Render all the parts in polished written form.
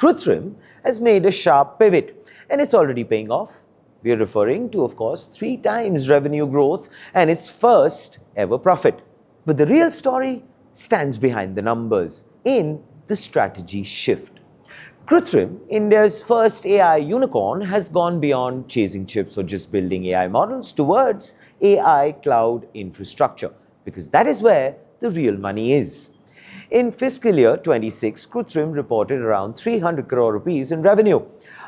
Krutrim has made a sharp pivot and it's already paying off. We are referring to, of course, 3 times revenue growth and its first ever profit. But the real story stands behind the numbers in the strategy shift. Krutrim, India's first AI unicorn, has gone beyond chasing chips or just building AI models towards AI cloud infrastructure, because that is where the real money is. In fiscal year 26, Krutrim reported around 300 crore rupees in revenue,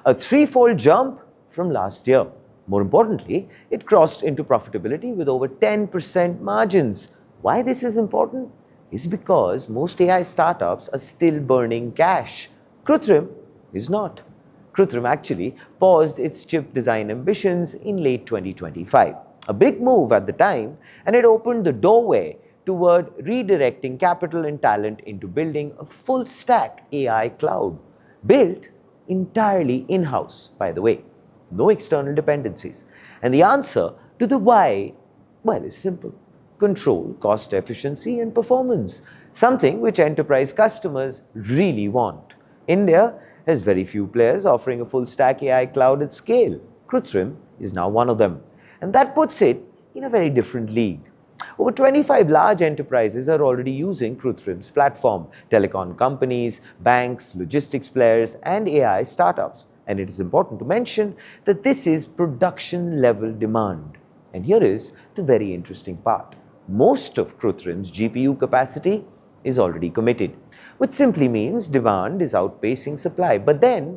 a 3-fold jump from last year. More importantly, it crossed into profitability with over 10% margins. Why this is important is because most AI startups are still burning cash. Krutrim is not. Krutrim actually paused its chip design ambitions in late 2025. A big move at the time, and it opened the doorway toward redirecting capital and talent into building a full-stack AI cloud, built entirely in-house, by the way. No external dependencies. And the answer to the why, well, is simple. Control, cost efficiency, and performance. Something which enterprise customers really want. India has very few players offering a full-stack AI cloud at scale. Krutrim is now one of them. And that puts it in a very different league. Over 25 large enterprises are already using Krutrim's platform. Telecom companies, banks, logistics players, and AI startups. And it is important to mention that this is production-level demand. And here is the very interesting part. Most of Krutrim's GPU capacity is already committed, which simply means demand is outpacing supply. But then,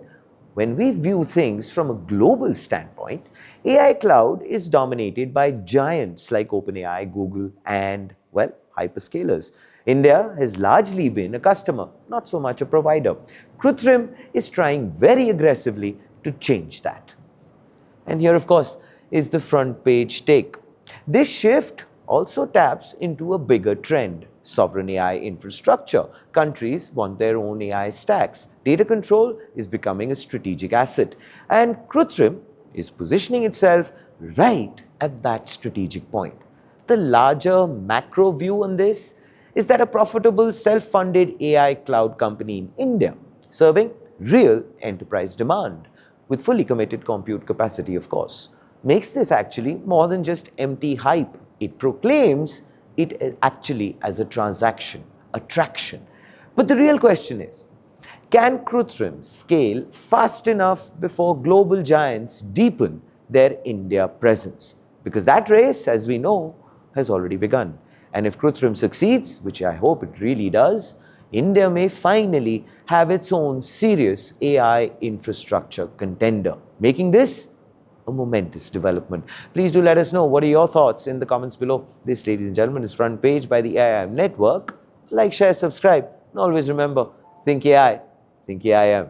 when we view things from a global standpoint, AI cloud is dominated by giants like OpenAI, Google, and, well, hyperscalers. India has largely been a customer, not so much a provider. Krutrim is trying very aggressively to change that. And here, of course, is the front page take. This shift also taps into a bigger trend. Sovereign AI infrastructure. Countries want their own AI stacks. Data control is becoming a strategic asset. And Krutrim is positioning itself right at that strategic point. The larger macro view on this is that a profitable self-funded AI cloud company in India, serving real enterprise demand, with fully committed compute capacity, of course, makes this actually more than just empty hype. It proclaims it actually as a transaction, a traction. But the real question is, can Krutrim scale fast enough before global giants deepen their India presence? Because that race, as we know, has already begun. And if Krutrim succeeds, which I hope it really does, India may finally have its own serious AI infrastructure contender, making this a momentous development. Please do let us know what are your thoughts in the comments below. This, ladies and gentlemen, is Front Page by the AIM Network. Like, share, subscribe, and always remember, think AI, think AIM.